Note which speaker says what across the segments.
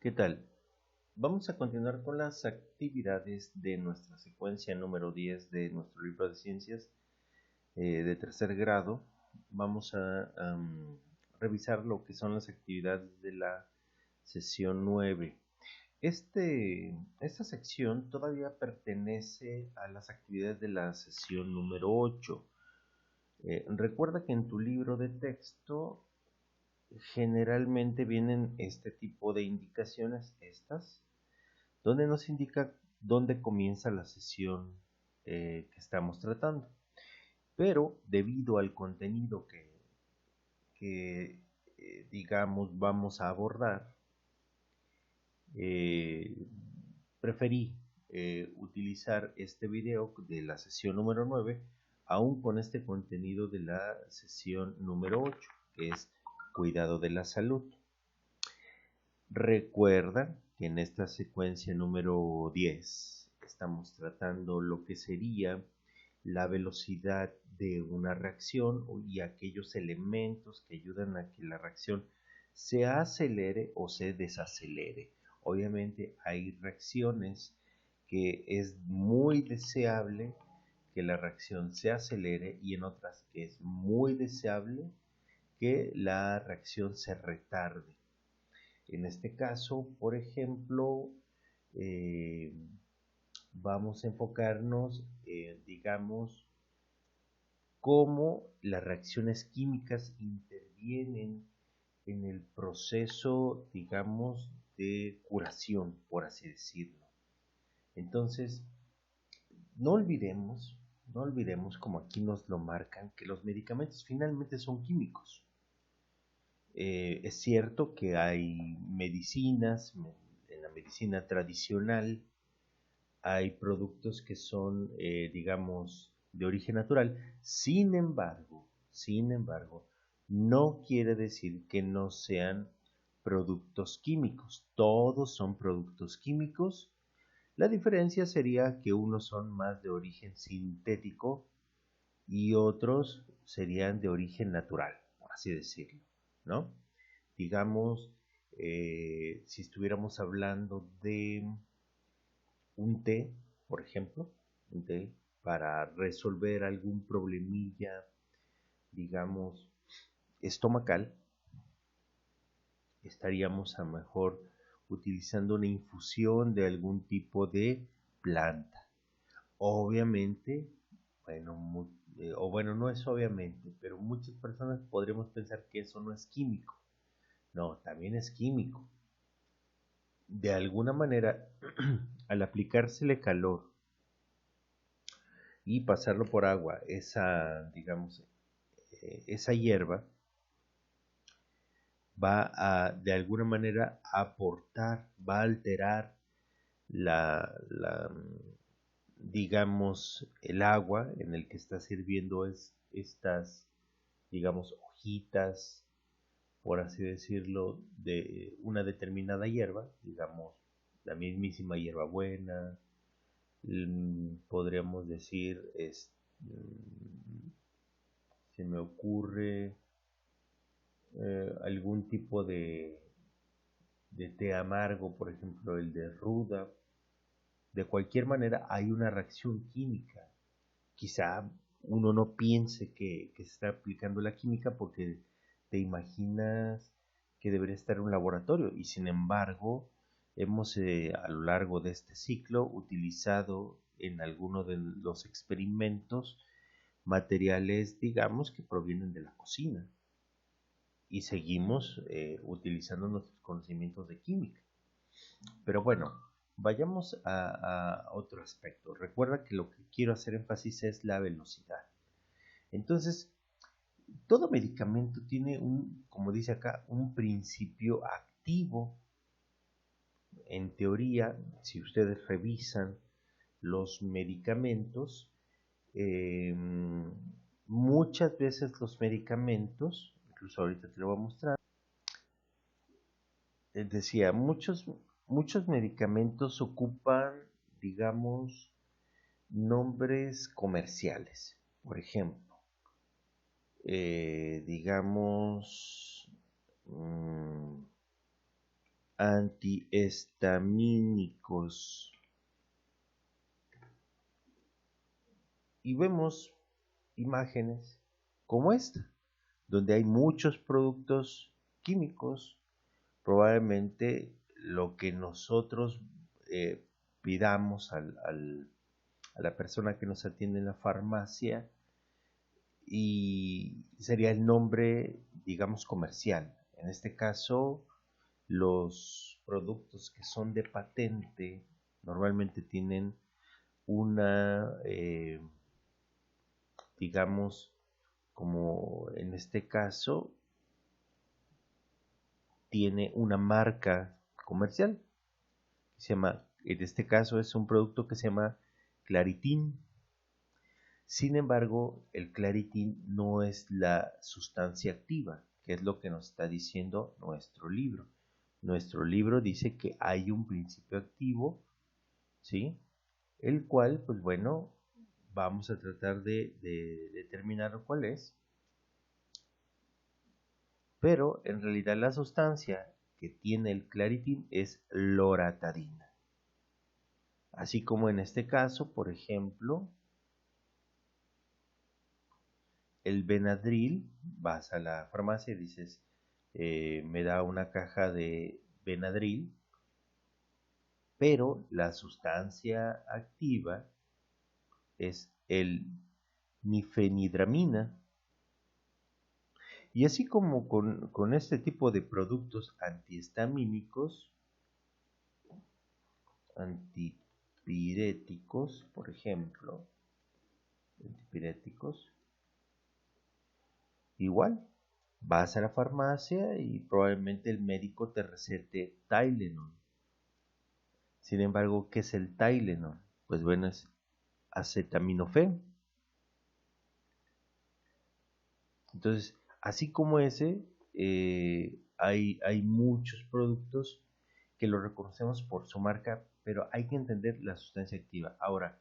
Speaker 1: ¿Qué tal? Vamos a continuar con las actividades de nuestra secuencia número 10 de nuestro libro de ciencias de tercer grado. Vamos a revisar lo que son las actividades de la sesión 9. Esta sección todavía pertenece a las actividades de la sesión número 8. Recuerda que en tu libro de texto generalmente vienen este tipo de indicaciones, donde nos indica dónde comienza la sesión que estamos tratando. Pero debido al contenido que digamos, vamos a abordar, eh, preferí utilizar este video de la sesión número 9, aún con este contenido de la sesión número 8, que es cuidado de la salud. Recuerda que en esta secuencia número 10 estamos tratando lo que sería la velocidad de una reacción y aquellos elementos que ayudan a que la reacción se acelere o se desacelere. Obviamente hay reacciones que es muy deseable que la reacción se acelere y en otras que es muy deseable que la reacción se retarde. En este caso, por ejemplo, eh, vamos a enfocarnos, digamos, cómo las reacciones químicas intervienen en el proceso, digamos, de curación, por así decirlo. Entonces, no olvidemos, no olvidemos, como aquí nos lo marcan, que los medicamentos finalmente son químicos. Es cierto que hay medicinas, en la medicina tradicional hay productos que son, digamos, de origen natural. Sin embargo, no quiere decir que no sean productos químicos. Todos son productos químicos. La diferencia sería que unos son más de origen sintético y otros serían de origen natural, por así decirlo, ¿no? Digamos, si estuviéramos hablando de un té, por ejemplo, un té para resolver algún problemilla, digamos, estomacal, estaríamos a lo mejor utilizando una infusión de algún tipo de planta. Obviamente, no es obviamente, pero muchas personas podremos pensar que eso no es químico. No, también es químico. De alguna manera, al aplicársele calor y pasarlo por agua, digamos, esa hierba va a, de alguna manera, aportar, va a alterar digamos, el agua en el que está sirviendo estas, digamos, hojitas, por así decirlo, de una determinada hierba, digamos, la mismísima hierbabuena, podríamos decir, se me ocurre algún tipo de té amargo, por ejemplo, el de ruda. De cualquier manera, hay una reacción química. Quizá uno no piense que se está aplicando la química porque te imaginas que debería estar en un laboratorio y sin embargo hemos a lo largo de este ciclo utilizado en alguno de los experimentos materiales, digamos, que provienen de la cocina y seguimos utilizando nuestros conocimientos de química. Pero bueno, vayamos a otro aspecto. Recuerda que lo que quiero hacer énfasis es la velocidad. Entonces, todo medicamento tiene como dice acá, un principio activo. En teoría, si ustedes revisan los medicamentos, eh, muchas veces los medicamentos, incluso ahorita te lo voy a mostrar, decía, muchos medicamentos ocupan, digamos, nombres comerciales. Por ejemplo, digamos, antihistamínicos. Y vemos imágenes como esta, donde hay muchos productos químicos. Probablemente lo que nosotros pidamos a la persona que nos atiende en la farmacia y sería el nombre, digamos, comercial. En este caso, los productos que son de patente normalmente tienen una, digamos, como en este caso, tiene una marca comercial. Se llama, en este caso es un producto que se llama Claritin. Sin embargo, el Claritin no es la sustancia activa, que es lo que nos está diciendo nuestro libro. Nuestro libro dice que hay un principio activo, ¿sí? El cual, pues bueno, vamos a tratar de determinar cuál es, pero en realidad la sustancia que tiene el Claritin es loratadina. Así como en este caso, por ejemplo, el Benadryl, vas a la farmacia y dices, me da una caja de Benadryl, pero la sustancia activa es el nifenidramina. Y así como con este tipo de productos antihistamínicos, antipiréticos, por ejemplo, antipiréticos, igual, vas a la farmacia y probablemente el médico te recete Tylenol. Sin embargo, ¿qué es el Tylenol? Pues bueno, es acetaminofén. Entonces, así como ese, hay muchos productos que lo reconocemos por su marca, pero hay que entender la sustancia activa. Ahora,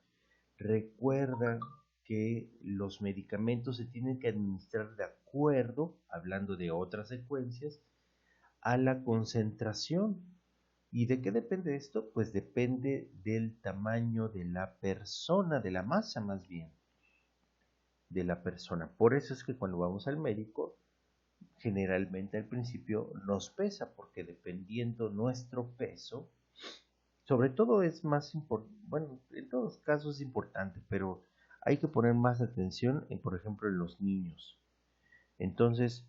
Speaker 1: recuerda que los medicamentos se tienen que administrar de acuerdo, hablando de otras secuencias, a la concentración. ¿Y de qué depende esto? Pues depende del tamaño de la persona, de la masa más bien, de la persona. Por eso es que cuando vamos al médico, generalmente al principio nos pesa, porque dependiendo nuestro peso, sobre todo es más importante, bueno, en todos casos es importante, pero hay que poner más atención, por ejemplo, en los niños. Entonces,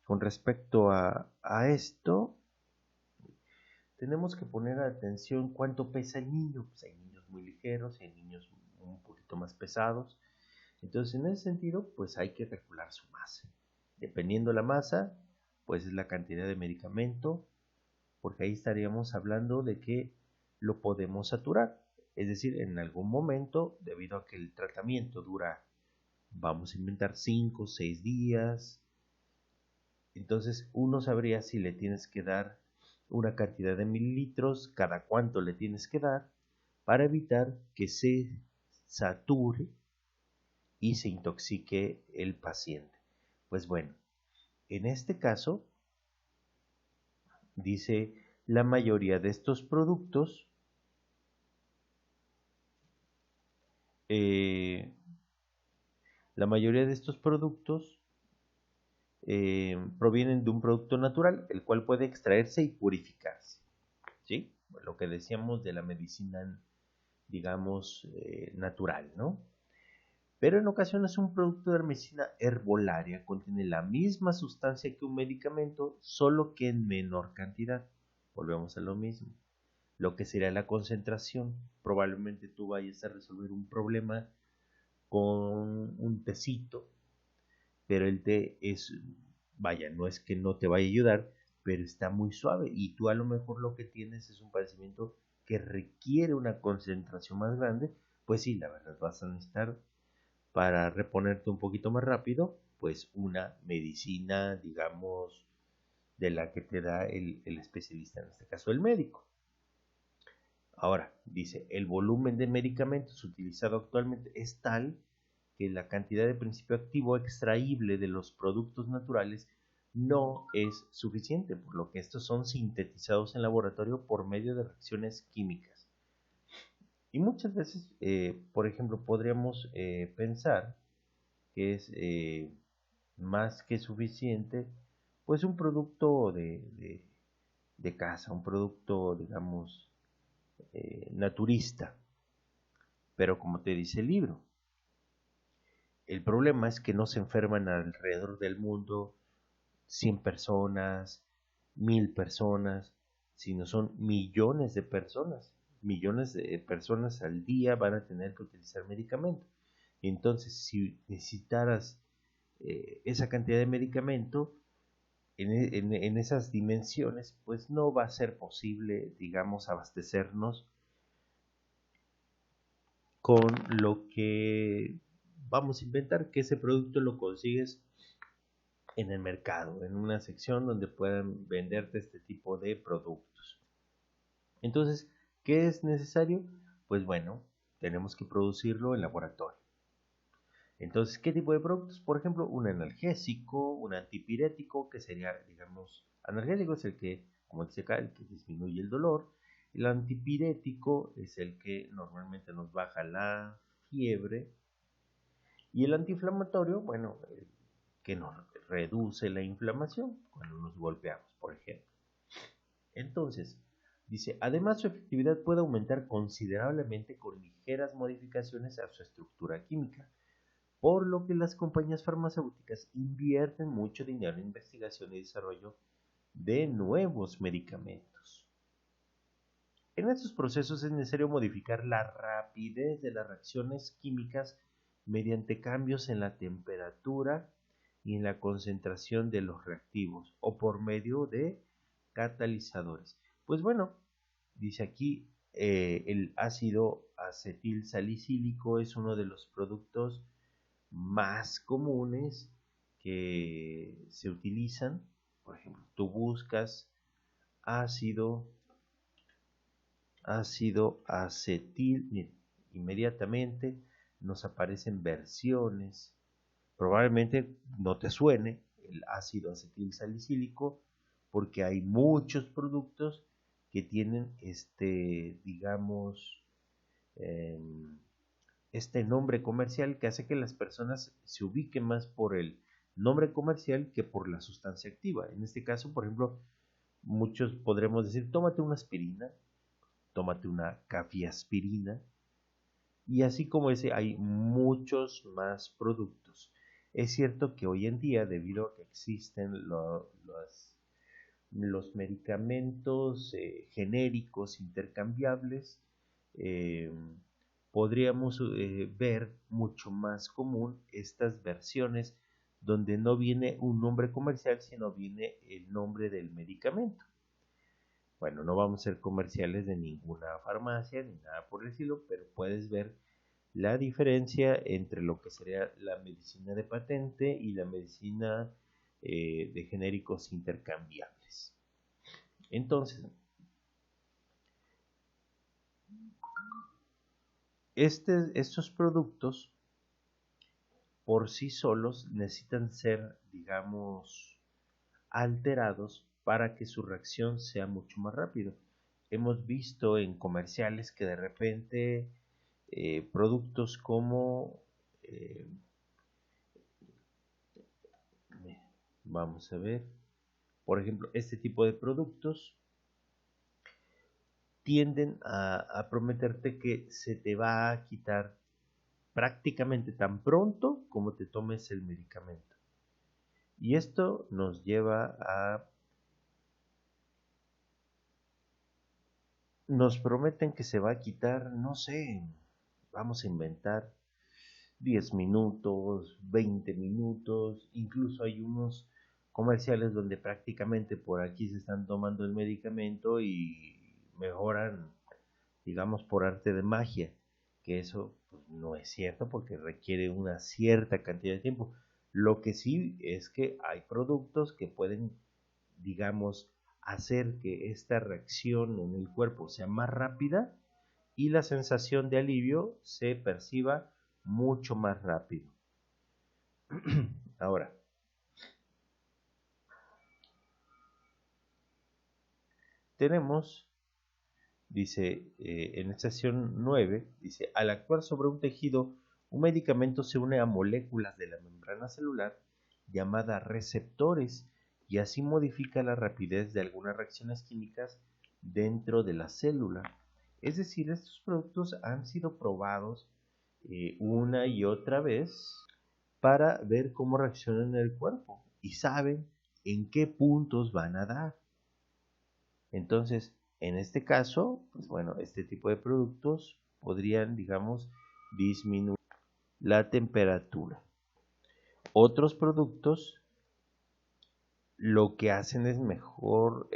Speaker 1: con respecto a esto, tenemos que poner atención cuánto pesa el niño. Pues hay niños muy ligeros y hay niños un poquito más pesados. Entonces, en ese sentido, pues hay que regular su masa. Dependiendo la masa, pues es la cantidad de medicamento, porque ahí estaríamos hablando de que lo podemos saturar. Es decir, en algún momento, debido a que el tratamiento dura, vamos a inventar 5 o 6 días, entonces uno sabría si le tienes que dar una cantidad de mililitros, cada cuánto le tienes que dar, para evitar que se sature y se intoxique el paciente. Pues bueno, en este caso, dice, la mayoría de estos productos eh, la mayoría de estos productos provienen de un producto natural, el cual puede extraerse y purificarse, ¿sí? Lo que decíamos de la medicina, digamos, natural, ¿no? Pero en ocasiones un producto de medicina herbolaria contiene la misma sustancia que un medicamento, solo que en menor cantidad. Volvemos a lo mismo. Lo que sería la concentración. Probablemente tú vayas a resolver un problema con un tecito, pero el té es, vaya, no es que no te vaya a ayudar, pero está muy suave y tú a lo mejor lo que tienes es un padecimiento que requiere una concentración más grande, pues sí, la verdad vas a necesitar para reponerte un poquito más rápido, pues una medicina, digamos, de la que te da el especialista, en este caso el médico. Ahora, dice, el volumen de medicamentos utilizado actualmente es tal que la cantidad de principio activo extraíble de los productos naturales no es suficiente, por lo que estos son sintetizados en laboratorio por medio de reacciones químicas. Y muchas veces, por ejemplo, podríamos pensar que es más que suficiente, pues un producto de casa, un producto, digamos, naturista. Pero como te dice el libro, el problema es que no se enferman alrededor del mundo 100 personas, 1000 personas, sino son millones de personas. Millones de personas al día van a tener que utilizar medicamento. Entonces, si necesitaras esa cantidad de medicamento en esas dimensiones, pues no va a ser posible, digamos, abastecernos con lo que vamos a inventar, que ese producto lo consigues en el mercado, en una sección donde puedan venderte este tipo de productos. Entonces, ¿qué es necesario? Pues bueno, tenemos que producirlo en laboratorio. Entonces, ¿qué tipo de productos? Por ejemplo, un analgésico, un antipirético, que sería, digamos, analgésico es el que, como dice acá, el que disminuye el dolor. El antipirético es el que normalmente nos baja la fiebre. Y el antiinflamatorio, bueno, que nos reduce la inflamación cuando nos golpeamos, por ejemplo. Entonces, dice, además su efectividad puede aumentar considerablemente con ligeras modificaciones a su estructura química, por lo que las compañías farmacéuticas invierten mucho dinero en investigación y desarrollo de nuevos medicamentos. En estos procesos es necesario modificar la rapidez de las reacciones químicas mediante cambios en la temperatura y en la concentración de los reactivos o por medio de catalizadores. Pues bueno, dice aquí el ácido acetil salicílico es uno de los productos más comunes que se utilizan. Por ejemplo, tú buscas ácido acetil, inmediatamente nos aparecen versiones. Probablemente no te suene el ácido acetil salicílico porque hay muchos productos que tienen digamos, eh, este nombre comercial que hace que las personas se ubiquen más por el nombre comercial que por la sustancia activa. En este caso, por ejemplo, muchos podremos decir, tómate una aspirina, tómate una cafiaspirina, y así como ese hay muchos más productos. Es cierto que hoy en día, debido a que existen los medicamentos genéricos intercambiables, eh, podríamos ver mucho más común estas versiones donde no viene un nombre comercial, sino viene el nombre del medicamento. Bueno, no vamos a ser comerciales de ninguna farmacia ni nada por el estilo, pero puedes ver la diferencia entre lo que sería la medicina de patente y la medicina de genéricos intercambiables. Entonces, estos productos por sí solos necesitan ser, digamos, alterados para que su reacción sea mucho más rápido. Hemos visto en comerciales que de repente productos como, eh, vamos a ver, por ejemplo, este tipo de productos tienden a prometerte que se te va a quitar prácticamente tan pronto como te tomes el medicamento. Y esto nos lleva nos prometen que se va a quitar, no sé, vamos a inventar 10 minutos, 20 minutos, incluso hay unos comerciales donde prácticamente por aquí se están tomando el medicamento y mejoran, digamos, por arte de magia, que eso pues, no es cierto porque requiere una cierta cantidad de tiempo. Lo que sí es que hay productos que pueden, digamos, hacer que esta reacción en el cuerpo sea más rápida y la sensación de alivio se perciba mucho más rápido. Ahora, tenemos, dice, en la sección 9, dice, al actuar sobre un tejido, un medicamento se une a moléculas de la membrana celular llamadas receptores y así modifica la rapidez de algunas reacciones químicas dentro de la célula. Es decir, estos productos han sido probados una y otra vez para ver cómo reaccionan en el cuerpo y saben en qué puntos van a dar. Entonces, en este caso, pues bueno, este tipo de productos podrían, digamos, disminuir la temperatura. Otros productos lo que hacen es mejor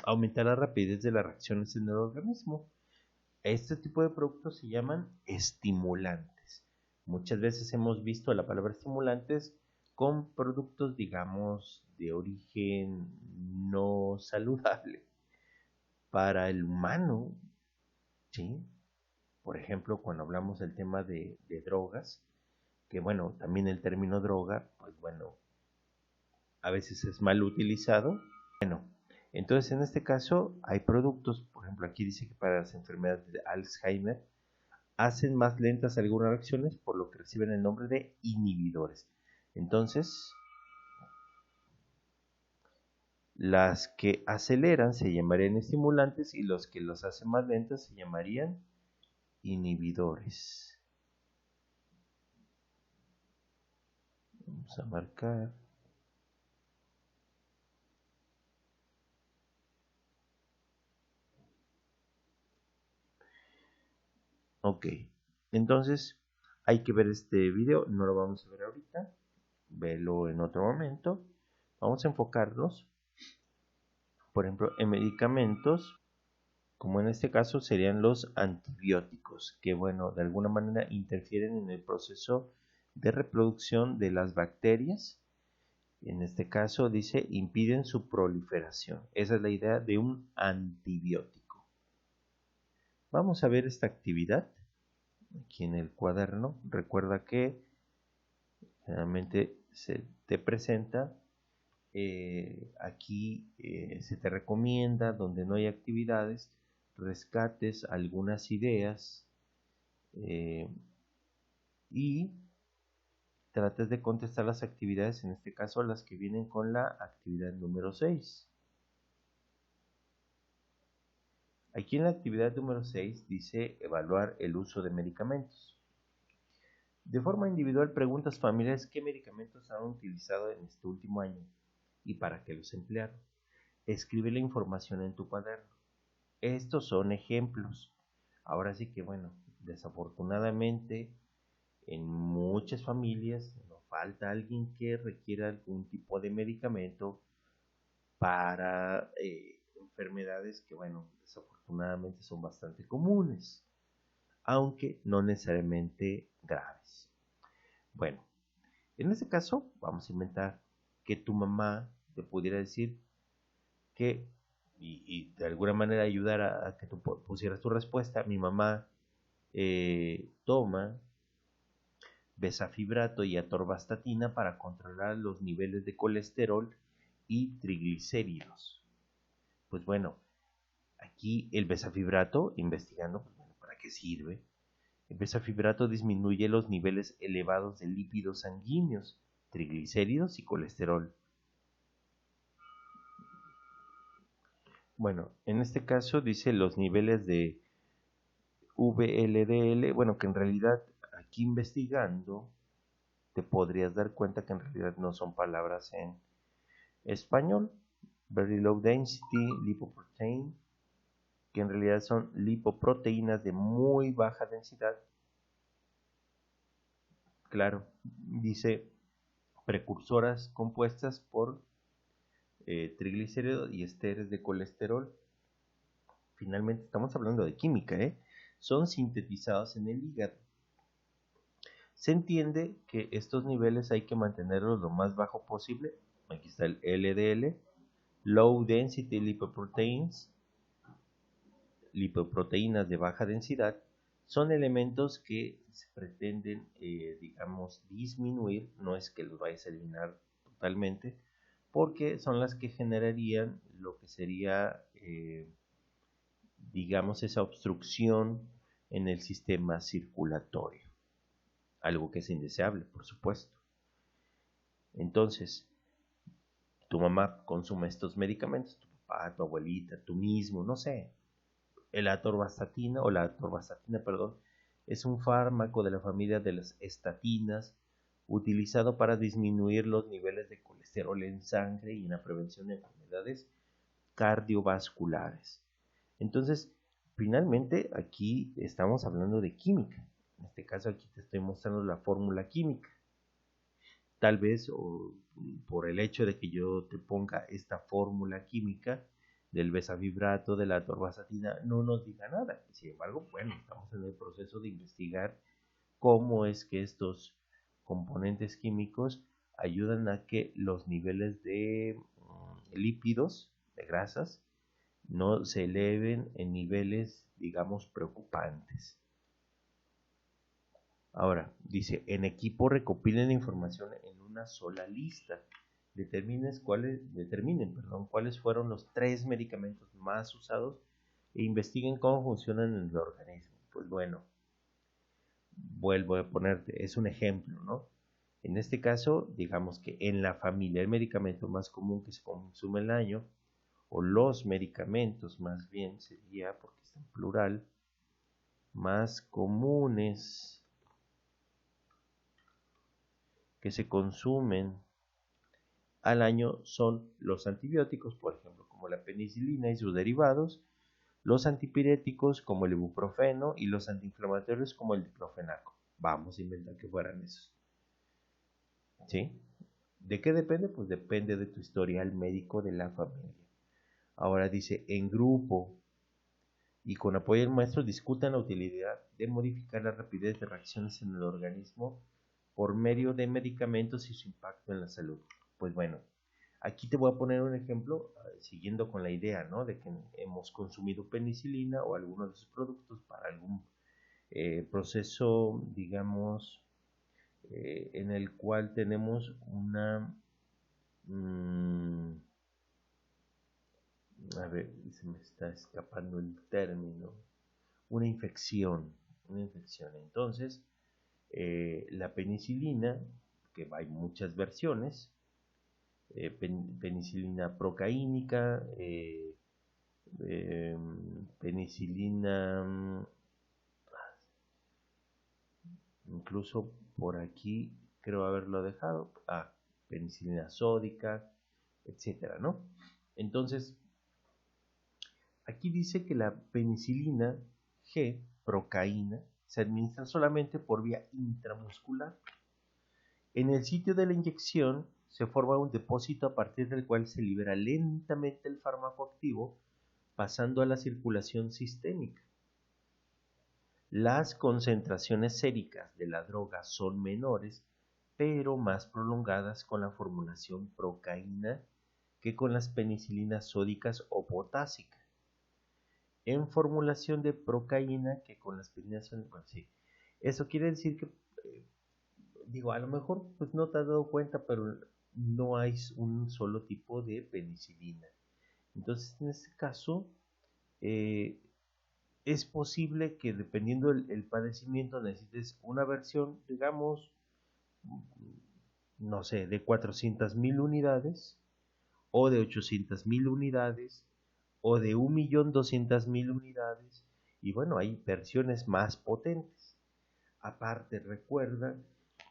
Speaker 1: aumentar la rapidez de las reacciones en el organismo. Este tipo de productos se llaman estimulantes. Muchas veces hemos visto la palabra estimulantes con productos, digamos, de origen no saludable para el humano, ¿sí? Por ejemplo, cuando hablamos del tema de drogas, que bueno, también el término droga, pues bueno, a veces es mal utilizado. Bueno, entonces en este caso hay productos, por ejemplo aquí dice que para las enfermedades de Alzheimer hacen más lentas algunas reacciones, por lo que reciben el nombre de inhibidores. Entonces, las que aceleran se llamarían estimulantes y los que los hacen más lentas se llamarían inhibidores. Vamos a marcar. Ok, entonces hay que ver este video, no lo vamos a ver ahorita, verlo en otro momento. Vamos a enfocarnos, por ejemplo, en medicamentos, como en este caso serían los antibióticos, que bueno, de alguna manera interfieren en el proceso de reproducción de las bacterias. En este caso dice, impiden su proliferación. Esa es la idea de un antibiótico. Vamos a ver esta actividad aquí en el cuaderno. Recuerda que generalmente se te presenta, aquí se te recomienda, donde no hay actividades, rescates algunas ideas y trates de contestar las actividades, en este caso las que vienen con la actividad número 6. Aquí en la actividad número 6 dice evaluar el uso de medicamentos. De forma individual preguntas familiares qué medicamentos han utilizado en este último año y para qué los emplearon. Escribe la información en tu cuaderno. Estos son ejemplos. Ahora sí que bueno, desafortunadamente en muchas familias no falta alguien que requiera algún tipo de medicamento para enfermedades que bueno, desafortunadamente son bastante comunes, aunque no necesariamente graves. Bueno, en este caso vamos a inventar que tu mamá te pudiera decir que, y de alguna manera ayudar a que tú pusieras tu respuesta. Mi mamá toma besafibrato y atorvastatina para controlar los niveles de colesterol y triglicéridos. Pues bueno, aquí el besafibrato, investigando, pues bueno, ¿para qué sirve? El besafibrato disminuye los niveles elevados de lípidos sanguíneos, triglicéridos y colesterol. Bueno, en este caso dice los niveles de VLDL, bueno, que en realidad aquí investigando te podrías dar cuenta que en realidad no son palabras en español. Very low density lipoprotein, que en realidad son lipoproteínas de muy baja densidad. Claro, dice precursoras compuestas por triglicéridos y esteres de colesterol. Finalmente estamos hablando de química, son sintetizados en el hígado. Se entiende que estos niveles hay que mantenerlos lo más bajo posible. Aquí está el LDL, Low Density Lipoproteins, lipoproteínas de baja densidad, son elementos que se pretenden, digamos, disminuir, no es que los vayas a eliminar totalmente, porque son las que generarían lo que sería, digamos, esa obstrucción en el sistema circulatorio, algo que es indeseable, por supuesto. Entonces, tu mamá consume estos medicamentos, tu papá, tu abuelita, tú mismo, no sé. La atorvastatina, perdón, es un fármaco de la familia de las estatinas utilizado para disminuir los niveles de colesterol en sangre y en la prevención de enfermedades cardiovasculares. Entonces, finalmente aquí estamos hablando de química. En este caso aquí te estoy mostrando la fórmula química. Tal vez por el hecho de que yo te ponga esta fórmula química del besafibrato, de la atorvastatina, no nos diga nada. Sin embargo, bueno, estamos en el proceso de investigar cómo es que estos componentes químicos ayudan a que los niveles de lípidos, de grasas, no se eleven en niveles, digamos, preocupantes. Ahora, dice, en equipo recopilen información en una sola lista. Determinen cuáles fueron los 3 medicamentos más usados e investiguen cómo funcionan en el organismo. Pues bueno, vuelvo a ponerte, es un ejemplo, ¿no? En este caso, digamos que en la familia el medicamento más común que se consume al año, o los medicamentos más bien sería, porque está en plural, más comunes que se consumen al año son los antibióticos, por ejemplo, como la penicilina y sus derivados, los antipiréticos como el ibuprofeno y los antiinflamatorios como el diclofenaco. Vamos a inventar que fueran esos. ¿Sí? ¿De qué depende? Pues depende de tu historial médico de la familia. Ahora dice, en grupo y con apoyo del maestro discutan la utilidad de modificar la rapidez de reacciones en el organismo por medio de medicamentos y su impacto en la salud. Pues bueno, aquí te voy a poner un ejemplo, siguiendo con la idea, ¿no? De que hemos consumido penicilina o algunos de sus productos para algún proceso, digamos, en el cual tenemos una... a ver, se me está escapando el término. Una infección. Entonces, la penicilina, que hay muchas versiones, penicilina procaínica, penicilina, incluso por aquí creo haberlo dejado, penicilina sódica, etcétera, ¿no? Entonces, aquí dice que la penicilina G, procaína, se administra solamente por vía intramuscular. En el sitio de la inyección se forma un depósito a partir del cual se libera lentamente el fármaco activo, pasando a la circulación sistémica. Las concentraciones séricas de la droga son menores, pero más prolongadas con la formulación procaína que con las penicilinas sódicas o potásicas. En formulación de procaína que con las penicilinas, bueno, sí. Eso quiere decir que, digo, a lo mejor pues no te has dado cuenta, pero no hay un solo tipo de penicilina. Entonces, en este caso, es posible que dependiendo el padecimiento necesites una versión, digamos, no sé, de 400,000 unidades, o de 800,000 unidades, o de 1,200,000 unidades, y bueno, hay versiones más potentes. Aparte, recuerda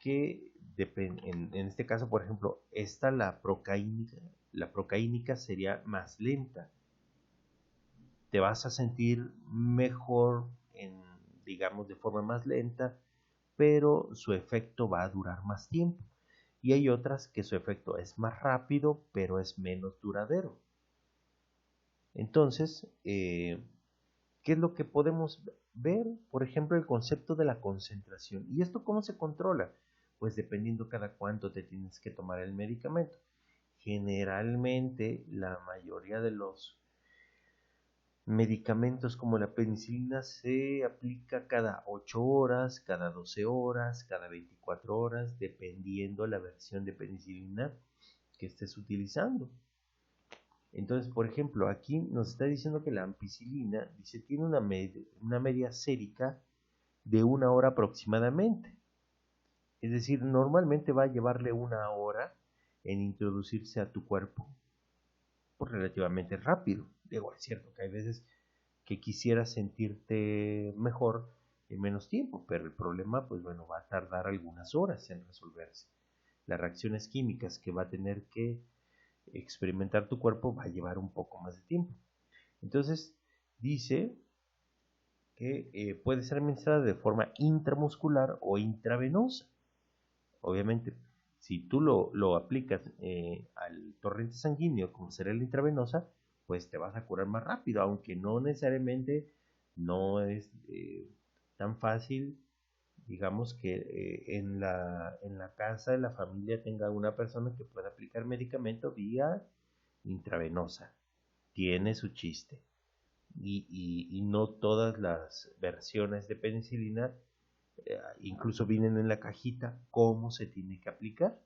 Speaker 1: que en este caso, por ejemplo, la procaínica sería más lenta. Te vas a sentir mejor, digamos, de forma más lenta, pero su efecto va a durar más tiempo. Y hay otras que su efecto es más rápido, pero es menos duradero. Entonces, ¿qué es lo que podemos ver? Por ejemplo, el concepto de la concentración. ¿Y esto cómo se controla? Pues dependiendo cada cuánto te tienes que tomar el medicamento. Generalmente, la mayoría de los medicamentos como la penicilina se aplica cada 8 horas, cada 12 horas, cada 24 horas, dependiendo la versión de penicilina que estés utilizando. Entonces, por ejemplo, aquí nos está diciendo que la ampicilina, dice, tiene una media sérica de 1 hora aproximadamente. Es decir, normalmente va a llevarle 1 hora en introducirse a tu cuerpo, pues relativamente rápido. Digo, es cierto que hay veces que quisieras sentirte mejor en menos tiempo, pero el problema, pues bueno, va a tardar algunas horas en resolverse. Las reacciones químicas que va a tener que experimentar tu cuerpo va a llevar un poco más de tiempo. Entonces, dice que puede ser administrada de forma intramuscular o intravenosa. Obviamente, si tú lo aplicas al torrente sanguíneo como será la intravenosa, pues te vas a curar más rápido, aunque no necesariamente no es tan fácil, digamos que en la casa de la familia tenga una persona que pueda aplicar medicamento vía intravenosa. Tiene su chiste. Y no todas las versiones de penicilina incluso vienen en la cajita cómo se tiene que aplicar.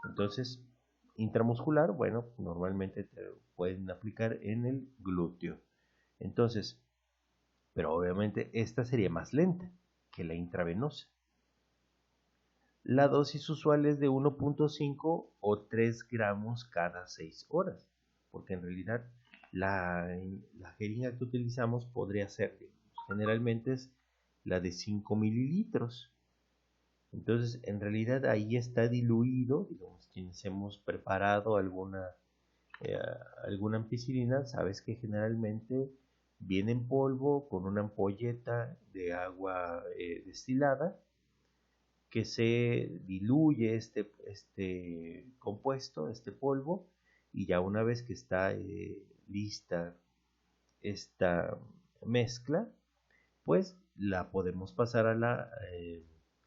Speaker 1: Entonces, intramuscular, bueno, normalmente te pueden aplicar en el glúteo. Entonces, pero obviamente esta sería más lenta que la intravenosa. La dosis usual es de 1.5 o 3 gramos cada 6 horas, porque en realidad la jeringa que utilizamos podría ser, generalmente es la de 5 mililitros. Entonces, en realidad ahí está diluido, digamos, quienes hemos preparado eh, alguna ampicilina, sabes que generalmente viene en polvo con una ampolleta de agua destilada que se diluye este compuesto, este polvo, y ya una vez que está lista esta mezcla, pues la podemos pasar a la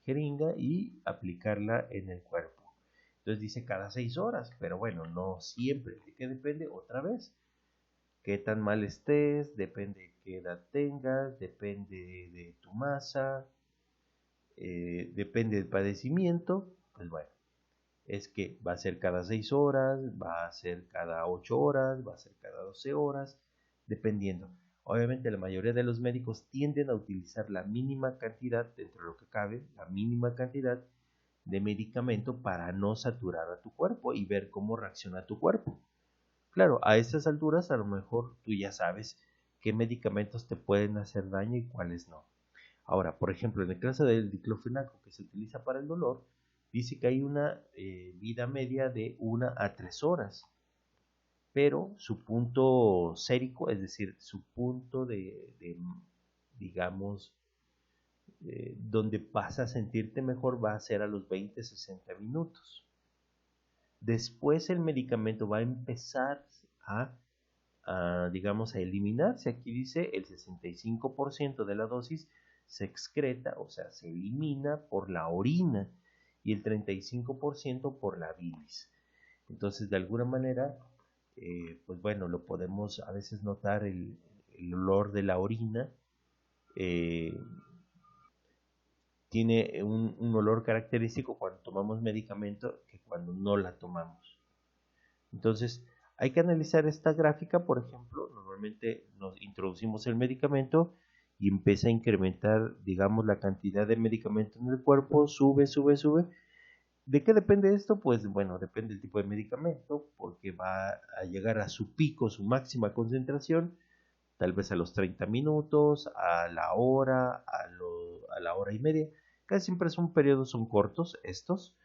Speaker 1: jeringa y aplicarla en el cuerpo. Entonces dice cada 6 horas, pero bueno, no siempre. ¿De qué depende? Otra vez. Qué tan mal estés, depende de qué edad tengas, depende de tu masa, depende del padecimiento. Pues bueno, es que va a ser cada 6 horas, va a ser cada 8 horas, va a ser cada 12 horas, dependiendo. Obviamente la mayoría de los médicos tienden a utilizar la mínima cantidad, dentro de lo que cabe, la mínima cantidad de medicamento para no saturar a tu cuerpo y ver cómo reacciona tu cuerpo. Claro, a estas alturas a lo mejor tú ya sabes qué medicamentos te pueden hacer daño y cuáles no. Ahora, por ejemplo, en el caso del diclofenaco que se utiliza para el dolor, dice que hay una vida media de 1 a 3 horas, pero su punto sérico, es decir, su punto digamos, donde vas a sentirte mejor va a ser a los 20-60 minutos. Después el medicamento va a empezar digamos, a eliminarse. Aquí dice el 65% de la dosis se excreta, o sea, se elimina por la orina y el 35% por la bilis. Entonces, de alguna manera, pues bueno, lo podemos a veces notar el olor de la orina. Tiene un olor característico cuando tomamos medicamento que cuando no la tomamos. Entonces, hay que analizar esta gráfica, por ejemplo, normalmente nos introducimos el medicamento y empieza a incrementar, digamos, la cantidad de medicamento en el cuerpo, sube, sube, sube. ¿De qué depende esto? Pues bueno, depende del tipo de medicamento, porque va a llegar a su pico, su máxima concentración, tal vez a los 30 minutos, a la hora, a la hora y media. Casi siempre son periodos, son cortos estos,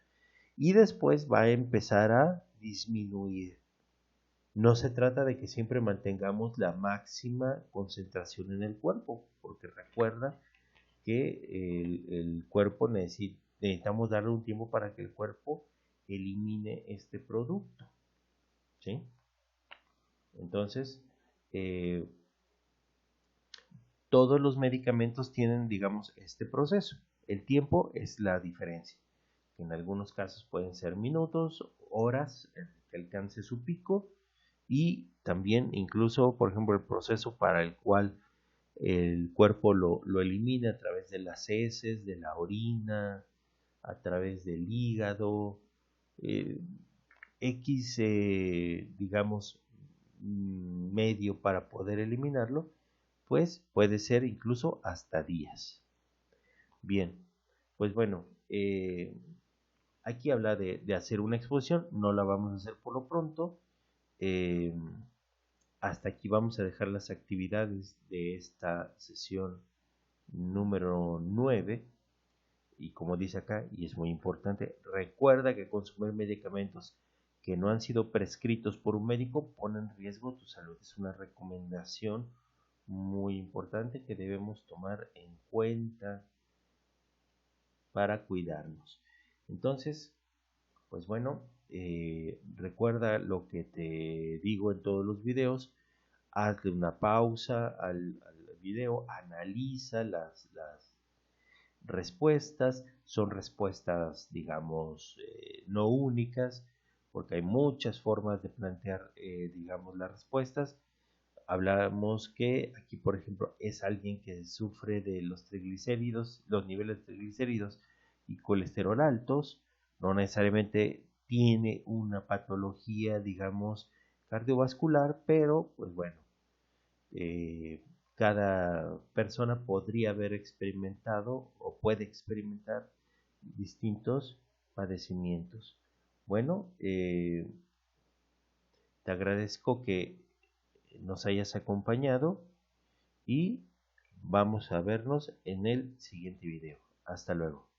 Speaker 1: y después va a empezar a disminuir. No se trata de que siempre mantengamos la máxima concentración en el cuerpo, porque recuerda que el cuerpo necesitamos darle un tiempo para que el cuerpo elimine este producto, ¿sí? Entonces, eh, todos los medicamentos tienen, digamos, este proceso. El tiempo es la diferencia. En algunos casos pueden ser minutos, horas, que alcance su pico, y también incluso, por ejemplo, el proceso para el cual el cuerpo lo elimina a través de las heces, de la orina, a través del hígado, X, digamos, medio para poder eliminarlo, pues puede ser incluso hasta días. Bien, pues bueno, aquí habla de hacer una exposición, no la vamos a hacer por lo pronto. Hasta aquí vamos a dejar las actividades de esta sesión número 9. Y como dice acá, y es muy importante, recuerda que consumir medicamentos que no han sido prescritos por un médico ponen en riesgo tu salud. Es una recomendación muy importante que debemos tomar en cuenta para cuidarnos. Entonces, pues bueno, recuerda lo que te digo en todos los videos. Hazle una pausa al video, analiza las respuestas. Son respuestas, digamos, no únicas, porque hay muchas formas de plantear, digamos, las respuestas. Hablamos que aquí, por ejemplo, es alguien que sufre de los triglicéridos, los niveles de triglicéridos y colesterol altos, no necesariamente tiene una patología, digamos, cardiovascular, pero pues bueno, cada persona podría haber experimentado o puede experimentar distintos padecimientos. Bueno, te agradezco que nos hayas acompañado y vamos a vernos en el siguiente video. Hasta luego.